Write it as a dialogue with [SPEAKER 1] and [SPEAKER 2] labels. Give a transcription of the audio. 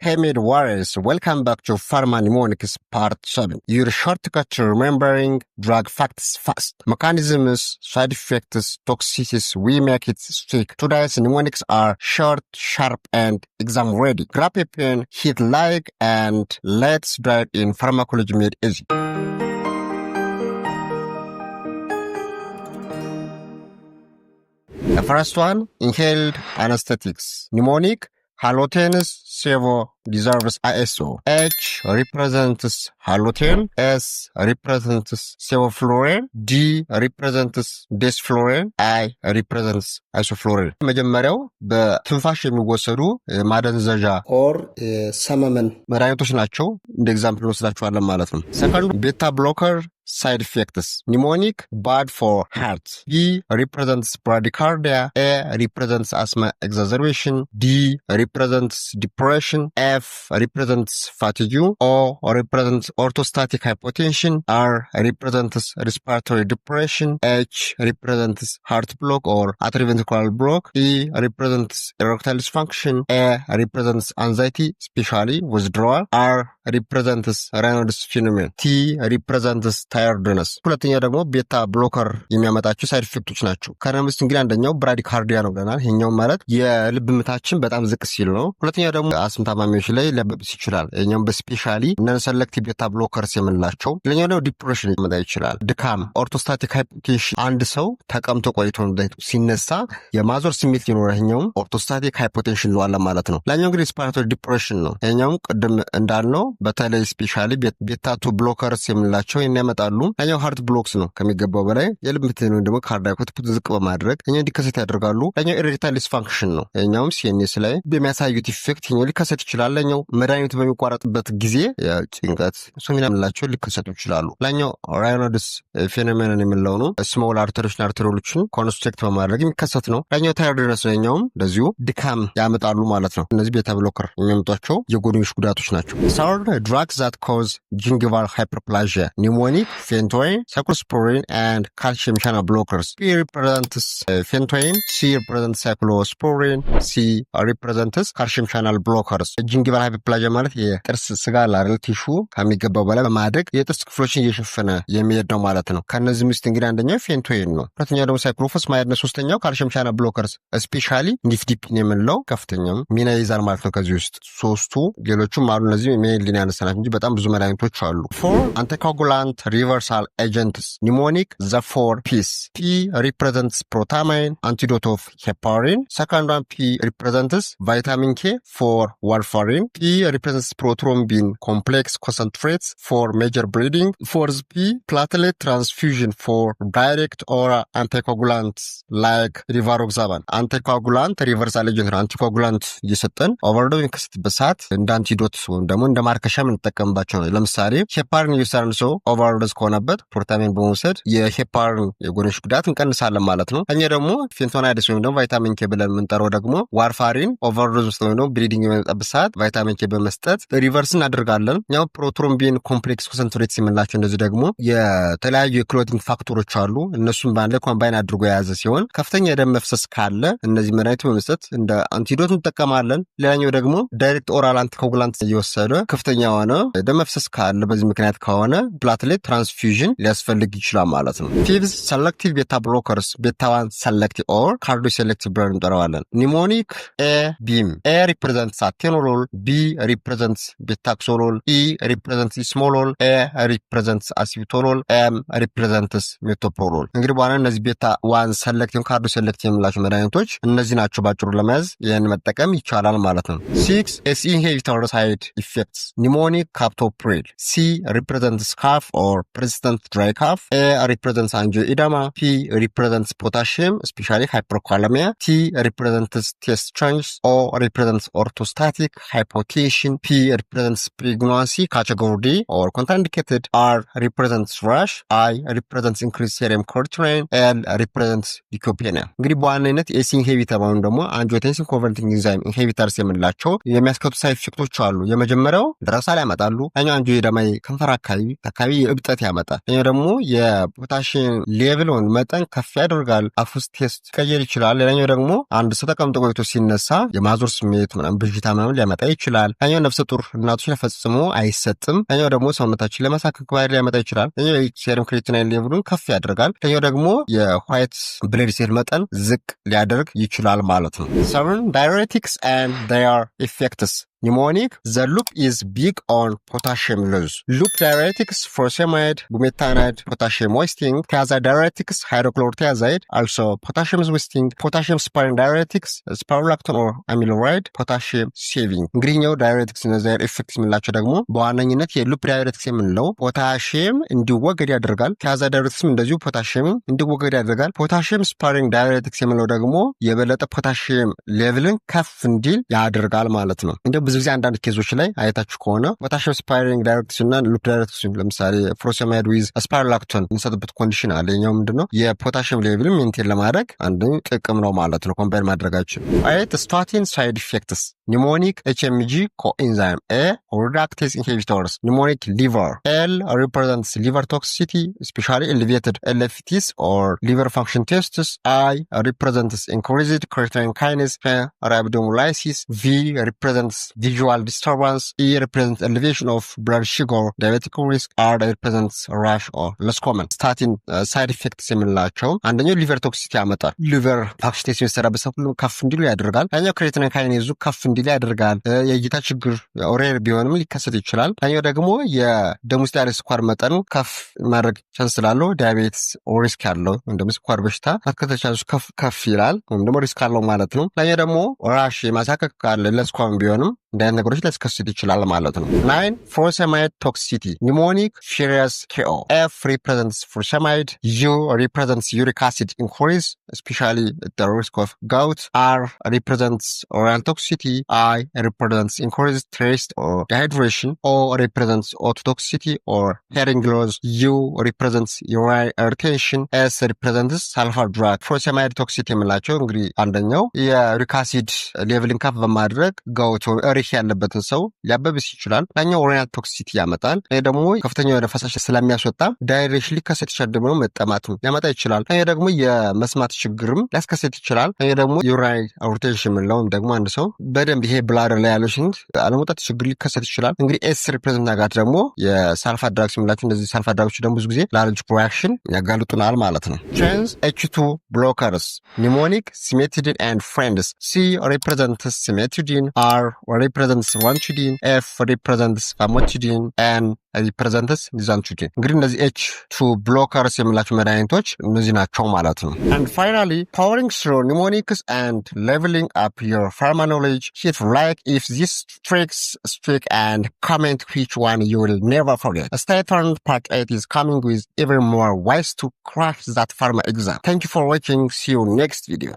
[SPEAKER 1] Hey mid warriors, welcome back to Pharma Mnemonics Part 7. Your shortcut to remembering drug facts fast. Mechanisms, side effects, toxicities, we make it stick. Today's mnemonics are short, sharp, and exam ready. Grab a pen, hit like, and let's dive in pharmacology made easy. The first one, inhaled anesthetics. Mnemonic, Halotenus Sevo deserves ISO. H represents halotene, S represents sevoflurane, D represents desflurane, I represents isoflurane. መጀመሪያው በትንፋሽ የሚወሰዱ ማደንዘዣ ኦር ሰመመን መድኃኒቶች ናቸው። እንደ ኤግዛምፕል እንወስዳቸዋለን ማለት ነው። ሰከንድ ቤታ ብሎከር side effects. Mnemonic, bad for heart. B represents bradycardia. A represents asthma exacerbation. D represents depression. F represents fatigue. O represents orthostatic hypotension. R represents respiratory depression. H represents heart block or atrioventricular block. E represents erectile dysfunction. A represents anxiety, especially withdrawal. R represents Raynaud's phenomenon. T represents tiredness. ሁለተኛ ደግሞ ቤታ ብሎከር የሚያመጣቸው ሳይድ ኢፌክቶች ናቸው። ከነምስት እንግዲህ አንደኛው ብራዲካርዲያ ነው ብለናል። ይሄኛው ማለት የልብ ምታችን በጣም ዝቅ ሲል ነው። ሁለተኛ ደግሞ አስም ታማሚዎች ላይ ሊያበብስ ይችላል። ይሄኛው በስፔሻሊ ነን ሰሌክቲቭ ቤታ ብሎከርስ የምንላቸው። ሌላኛው ደግሞ ዲፕሬሽን ሊመጣ ይችላል። ድካም፣ ኦርቶስታቲክ ሃይፖቴንሽን፣ አንድ ሰው ተቀምጦ ቆይቶ ሲነሳ የማዞር ስሜት ሊኖረው፣ ይሄኛውም ኦርቶስታቲክ ሃይፖቴንሽን ነው አለ ማለት ነው። ሌላኛው እንግዲህ ሪስፓራቶሪ ዲፕሬሽን ነው። ይሄኛው ቅድም እንዳልነው በተለይ ስፔሻሊ ቤታ ቱ ብሎከርስ የምንላቸው ያመጣሉ። ሌላኛው ሃርት ብሎክስ ነው። ከሚገባው በላይ የልብ ምትን ወይም ደግሞ ካርዲያክ ሪትም ዝቅ በማድረግ እኛው እንዲከሰት ያደርጋሉ። ሌላኛው ኢሬክታይል ዲስፋንክሽን ነው። እኛውም ሲኤንኤስ ላይ በሚያሳዩት ኢፌክት እኛው ሊከሰት ይችላል። ሌላኛው መድኃኒቱ በሚቋረጥበት ጊዜ ጭንቀት ሶሚና የምንላቸው ሊከሰቱ ይችላሉ። ሌላኛው ራይናውድስ ፌኖሜኖን የምንለው ነው። ስሞል አርተሪዎችና አርተሪዎችን ኮንስትሪክት በማድረግ የሚከሰት ነው። ሌላኛው ታይርድነስ ነው። እኛውም እንደዚሁ ድካም ያመጣሉ ማለት ነው። እነዚህ ቤታ ብሎከር የሚያመጧቸው የጎንዮሽ ጉዳቶች ናቸው። ሰርድ ድራግስ ዛት ኮዝ ጂንጊቫል ሃይፐርፕላዥያ mnemonic, phenytoin, cyclosporine, and calcium channel blockers. P represents phenytoin, C represents cyclosporine, C represents calcium channel blockers. ጂንጊቫል ሃይፐርፕላዥያ ማለት የጥርስ ስጋ ላረል ቲሹ ከሚገባው በላይ በማደግ የጥርስ ክፍሎችን እየሸፈነ የሚሄድ ነው ማለት ነው። ከነዚህ ውስጥ እንግዲህ አንደኛው ፌንቶይን ነው። ሁለተኛው ደግሞ ሳይክሎፎስማይድ ነው። ሶስተኛው ካልሲየም ቻናል ብሎከርስ ስፔሻሊ ኒፍዲፒን የምንለው ከፍተኛም ሚና ይይዛል ማለት ነው። ከዚህ ውስጥ ሶስቱ ሌሎችም አሉ። እነዚህ ሜይንሊ ያነሳናቸው እንጂ በጣም ብዙ መድኃኒቶች አሉ። Anticoagulant reversal agents. Mnemonic, the 4 P's. P represents protamine, antidote of heparin. Second one, P represents vitamin K for warfarin. P represents prothrombin complex concentrates for major bleeding. Fourth P, platelet transfusion for direct oral anticoagulants like rivaroxaban. Anticoagulant reversal agent anticoagulant እየሰጠን ኦቨርዶዝ የሚከሰትበት ሰዓት እንደ አንቲዶት ወይም ደግሞ እንደ ማርከሻ የምንጠቀምባቸው ነው። ለምሳሌ ሄፓሪን እየሰራን ሰው ኦቨርዶዝ ከሆነበት ፕሮታሚን በመውሰድ የሄፓሪን የጎንዮሽ ጉዳት እንቀንሳለን ማለት ነው። እኛ ደግሞ ፌንቶናይድስ ወይም ደግሞ ቫይታሚን ኬ ብለን የምንጠራው ደግሞ ዋርፋሪን ኦቨርዶዝ ውስጥ ወይም ደግሞ ብሊዲንግ በሚመጣበት ሰዓት ቫይታሚን ኬ በመስጠት ሪቨርስ እናደርጋለን። ያው ፕሮትሮምቢን ኮምፕሌክስ ኮንሰንትሬትስ የምንላቸው እንደዚህ ደግሞ የተለያዩ የክሎቲንግ ፋክተሮች አሉ። እነሱም በአንድ ላይ ኮምባይን አድርጎ የያዘ ሲሆን ከፍተኛ የደም መፍሰስ ካለ እነዚህ መድኃኒት በመስጠት እንደ አንቲዶት እንጠቀማለን። ሌላኛው ደግሞ ዳይሬክት ኦራል አንቲኮጉላንት እየወሰደ ከፍተኛ የሆነ ደም መፍሰስ ካለ በዚህ ምክንያት ከሆነ ፕላትሌት ትራንስፊውዥን ሊያስፈልግ ይችላል ማለት ነው። ፊፍዝ ሰሌክቲቭ ቤታ ብሎከርስ ቤታ 1 ሰሌክቲቭ ኦር ካርዲዮ ሰሌክቲቭ ብለን እንጠራዋለን። ኒሞኒክ ኤ ቢም ኤ ሪፕሬዘንትስ አቴኖሎል፣ ቢ ሪፕሬዘንትስ ቤታክሶሎል፣ ኢ ሪፕሬዘንትስ ኢስሞሎል፣ ኤ ሪፕሬዘንትስ አሲቶሎል፣ ኤም ሪፕሬዘንትስ ሜቶፕሮሎል። እንግዲህ በኋላ እነዚህ ቤታ 1 ሰሌክቲቭ ካርዲዮ ሰሌክቲቭ የምላቸው መድኃኒቶች እነዚህ ናቸው። ባጭሩ ለመያዝ ይህን መጠቀም ይቻላል ማለት ነው። 6 ኤስ ኢንሂቢተር ሳይድ ኢፌክትስ ኒሞኒክ ካፕቶፕሪል፣ ሲ represents cough or persistent dry cough. A represents angioedema. P represents potassium, especially hyperkalemia. T represents taste change. O represents orthostatic hypotension. P represents pregnancy category D or contraindicated. R represents rash. I represents increased serum creatinine. L represents leukopenia. እንግዲህ በዋናነት ኤስ ኢንሂቢተር ወይም ደግሞ አንጂዮቴንሲን ኮንቨርቲንግ ኢንዛይም ኢንሂቢተርስ የምንላቸው የሚያስከቱ ሳይድ ኢፌክቶች አሉ። የመጀመሪያው ድረሳ ላይ ያመጣሉ። አንጂኦኢደማ ከንፈር አካባቢ የእብጠት ሙቀት ያመጣል። ሌላኛው ደግሞ የፖታሽየም ሌቭሉን መጠን ከፍ ያደርጋል። አፍ ውስጥ ቴስት ቀየር ይችላል። ሌላኛው ደግሞ አንድ ሰው ተቀምጦ ቆይቶ ሲነሳ የማዞር ስሜት ምናምን ብዥታ ምናምን ሊያመጣ ይችላል። ሌላኛው ነፍሰ ጡር እናቶች ፈጽሞ አይሰጥም። ሌላኛው ደግሞ ሰውነታችን ለማሳከክ ባህሪ ሊያመጣ ይችላል። ሌላኛው የሴረም ክሬቲናይን ሌቭሉን ከፍ ያደርጋል። ሌላኛው ደግሞ የዋይት ብለድ ሴል መጠን ዝቅ ሊያደርግ ይችላል ማለት ነው። 7 diuretics and their effects. Mnemonic: the loop is big on potassium loss. Loop diuretics: furosemide, bumetanide, potassium wasting. Thiazide diuretics: hydrochlorothiazide, also potassium wasting. Potassium sparing diuretics: spironolactone or amiloride, potassium saving. እንግዲህኛው ዳይሬቲክስ እነዚህ ኢፌክትስ የምንላቸው ደግሞ በዋነኝነት የሉፕ ዳይሬቲክስ የምንለው ፖታሺየም እንዲወገድ ያደርጋል። thiazide ዳይሬቲክስም እንደዚሁ ፖታሺየም እንዲወገድ ያደርጋል። ፖታሺየም ስፓሪንግ ዳይሬቲክስ የምንለው ደግሞ የበለጠ ፖታሺየም ሌቭልን ከፍ እንዲል ያደርጋል ማለት ነው። ብዙ ጊዜ አንዳንድ ኬዞች ላይ አይታችሁ ከሆነ ፖታሺየም ስፓይሪንግ ዳይሬቲክስ እና ሉፕ ዳይሬቲክስ ለምሳሌ ፍሮሴማይድ ዊዝ ስፓይሮላክቶን የምንሰጥበት ኮንዲሽን አለ። የኛው ምንድነው የፖታሺየም ሌቭልን ሜንቴን ለማድረግ አንድ ጥቅም ነው ማለት ነው። ኮምፔር ማድረጋችን አይት ስታቲን ሳይድ ኢፌክትስ ኒሞኒክ ኤችኤምጂ ኮኤንዛይም ኤ ሪዳክቴዝ ኢንሂቢተርስ ኒሞኒክ ሊቨር ኤል ሪፕሬዘንትስ ሊቨር ቶክሲሲቲ ስፔሻሊ ኤሌቬትድ ኤልኤፍቲስ ኦር ሊቨር ፋንክሽን ቴስትስ አይ ሪፕሬዘንትስ ኢንክሪዝድ ክሬቲናይን ካይኔዝ ራቢዶሞላይሲስ ቪ ሪፕሬዘንትስ visual disturbance, E represents elevation of blood sugar, diabetic risk, R represents rash or less common. Statin side effects የምንላቸው አንደኛው ሊቨር ቶክሲሲቲ ያመጣል። ሊቨር ፋንክሽን የሚሰራበት ሰው ሁሉ ከፍ እንዲሉ ያደርጋል። አንደኛው ክሬቲናይን ካይኔዙ ከፍ እንዲሉ ያደርጋል። የእይታ ችግር ኦሬር ቢሆንም ሊከሰት ይችላል። አንደኛው ደግሞ የደም ውስጥ ያለ ስኳር መጠን ከፍ ማድረግ ቻንስ ስላለው ዳያቤትስ ሪስክ ያለው እንደም ስኳር በሽታ ከተቻለ ከፍ ይላል ወይም ደግሞ ሪስክ አለው ማለት ነው። አንደኛው ደግሞ ራሽ የማሳከክ ካለ ለስ ኮመን ቢሆንም እንዳይነት ነገሮች ሊያስከስት ይችላል ማለት ነው። 9 furosemide toxicity pneumonic furious KO. F represents furosemide, U represents uric acid increase, especially the risk of gout. R represents oral toxicity, I represents increased thirst or dehydration, O represents ototoxicity or hearing loss, U represents urine irritation, S represents sulfur drug. furosemide toxicity የምላቸው እንግዲህ አንደኛው የዩሪክ አሲድ ሌቭልን ከፍ በማድረግ ጋውት ሪህ ያለበትን ሰው ሊያበብስ ይችላል። ላኛው ኦራል ቶክሲሲቲ ያመጣል። ይሄ ደግሞ ከፍተኛ የሆነ ፈሳሽ ስለሚያስወጣ ዳይሬክሽን ሊከሰት ይችላል። ደግሞ መጠማትም ሊያመጣ ይችላል። ይሄ ደግሞ የመስማት ችግርም ሊያስከሰት ይችላል። ይሄ ደግሞ ዩራይን ኢሪቴሽን የምንለው ደግሞ አንድ ሰው በደንብ ይሄ ብላደር ላይ ያለው ሽንት አለመውጣት ችግር ሊከሰት ይችላል። እንግዲህ ኤስ ሪፕሬዘንት ናጋት ደግሞ የሳልፋር ድራግስ የምንላቸው እንደዚህ ሳልፋር ድራግስ ደግሞ ብዙ ጊዜ ለአለርጂክ ሪአክሽን ያጋልጡናል ማለት ነው። ትራንስ H2 blockers pneumonic cimetidine and friends. C represents cimetidine, R represents ranitidine, F represents famotidine, N represents nizantrudine. እንግዲህ እነዚህ H2 blockers የምላቸው መድኃኒቶች እነዚህ ናቸው ማለት ነው። And finally, powering through mnemonics and leveling up your pharma knowledge. Hit like if this tricks stick and comment which one you will never forget. Stay tuned, part 8 is coming with even more ways to crash that pharma exam. Thank you for watching. See you next video.